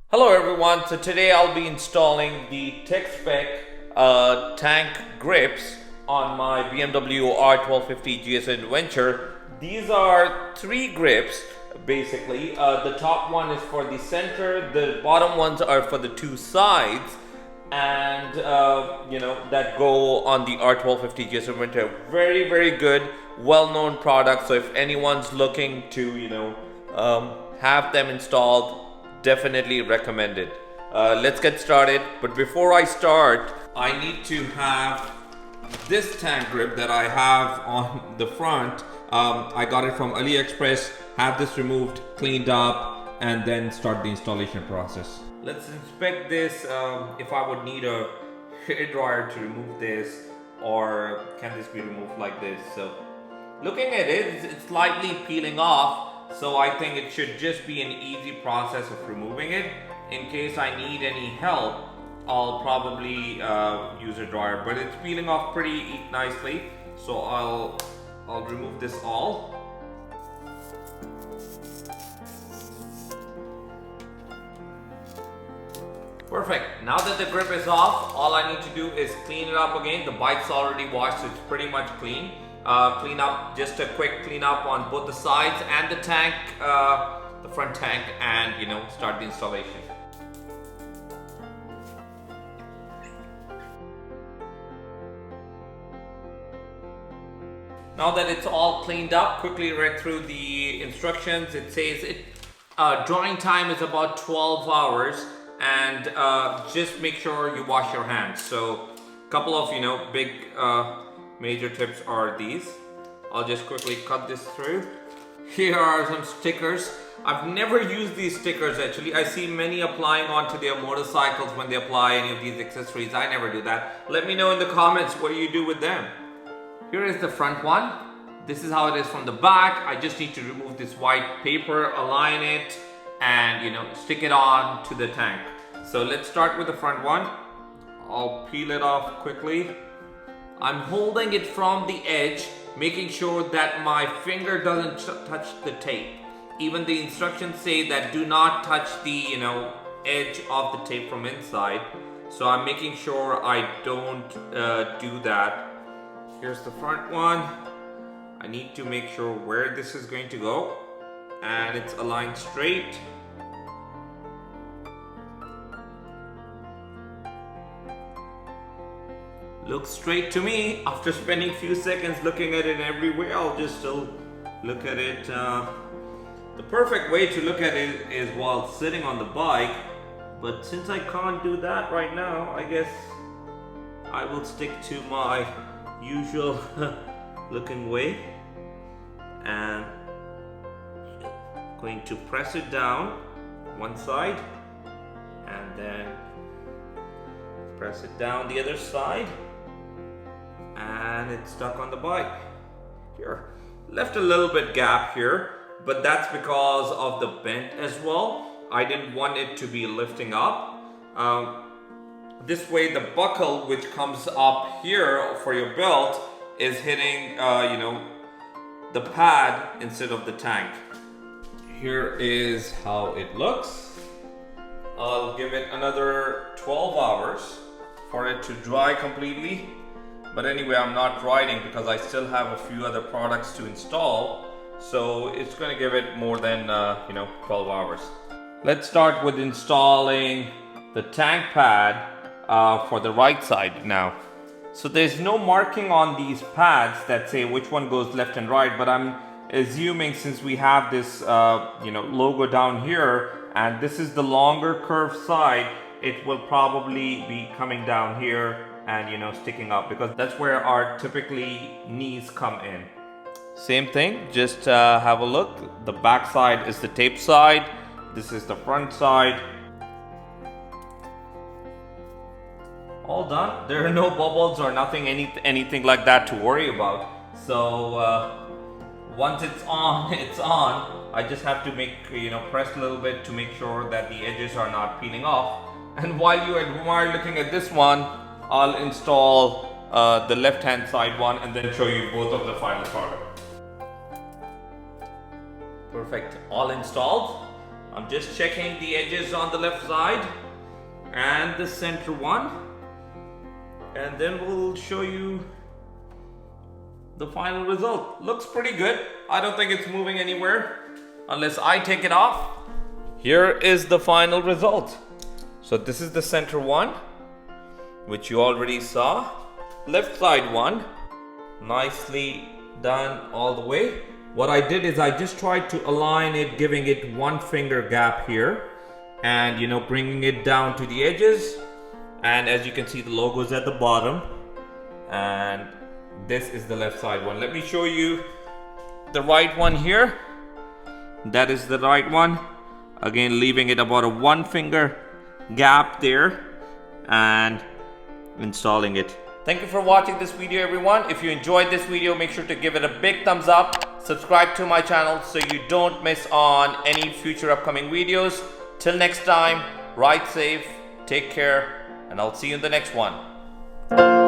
Hello everyone, so today I'll be installing the Techspec tank grips on my BMW R1250GS Adventure. These are three grips basically. The top one is for the center, the bottom ones are for the two sides, and that go on the R1250GS Adventure. Very good, well-known product, so if anyone's looking to have them installed, definitely recommended. Let's get started. But before I start, I need to have this tank grip that I have on the front. I got it from AliExpress. Have this removed, cleaned up, and then start the installation process. Let's inspect this. If I would need a hair dryer to remove this, or can this be removed like this? So looking at it, it's slightly peeling off. So I think it should just be an easy process of removing it. In case I need any help, I'll probably use a dryer, but it's peeling off pretty nicely. So I'll remove this all. Perfect. Now that the grip is off, all I need to do is clean it up again. The bike's already washed, so it's pretty much clean. Clean up, just a quick clean up on both the sides and the tank, the front tank, and start the installation. Now that it's all cleaned up, quickly read through the instructions. It says drying time is about 12 hours, and just make sure you wash your hands. So a couple of big major tips are these. I'll just quickly cut this through. Here are some stickers. I've never used these stickers actually. I see many applying onto their motorcycles when they apply any of these accessories. I never do that. Let me know in the comments what you do with them. Here is the front one. This is how it is from the back. I just need to remove this white paper, align it, and stick it on to the tank. So let's start with the front one. I'll peel it off quickly. I'm holding it from the edge, making sure that my finger doesn't touch the tape. Even the instructions say that do not touch the edge of the tape from inside. So I'm making sure I don't do that. Here's the front one. I need to make sure where this is going to go, and it's aligned straight. Looks straight to me. After spending a few seconds looking at it everywhere, I'll just still look at it. The perfect way to look at it is while sitting on the bike, but since I can't do that right now, I guess I will stick to my usual looking way, and going to press it down one side and then press it down the other side, and it's stuck on the bike. Here, left a little bit gap here, but that's because of the bend as well. I didn't want it to be lifting up. This way the buckle which comes up here for your belt is hitting the pad instead of the tank. Here is how it looks. I'll give it another 12 hours for it to dry completely. But anyway, I'm not riding because I still have a few other products to install. So it's going to give it more than 12 hours. Let's start with installing the tank pad for the right side now. So there's no marking on these pads that say which one goes left and right, but I'm assuming since we have this logo down here, and this is the longer curved side, it will probably be coming down here and sticking up, because that's where our typically knees come in. Same thing, just have a look. The back side is the tape side. This is the front side. All done. There are no bubbles or nothing, anything like that to worry about. So once it's on, it's on. I just have to press a little bit to make sure that the edges are not peeling off. And while you are looking at this one, I'll install the left hand side one and then show you both of the final product. Perfect, all installed. I'm just checking the edges on the left side and the center one, and then we'll show you the final result. Looks pretty good. I don't think it's moving anywhere unless I take it off. Here is the final result. So this is the center one, which you already saw. Left side one, nicely done all the way. What I did is I just tried to align it, giving it 1 finger gap here, and bringing it down to the edges. And as you can see, the logo is at the bottom, and this is the left side one. Let me show you the right one here. That is the right one. Again, leaving it about a 1 finger gap there and installing it. Thank you for watching this video, everyone. If you enjoyed this video, make sure to give it a big thumbs up. Subscribe to my channel so you don't miss on any future upcoming videos. Till next time, ride safe, take care, and I'll see you in the next one.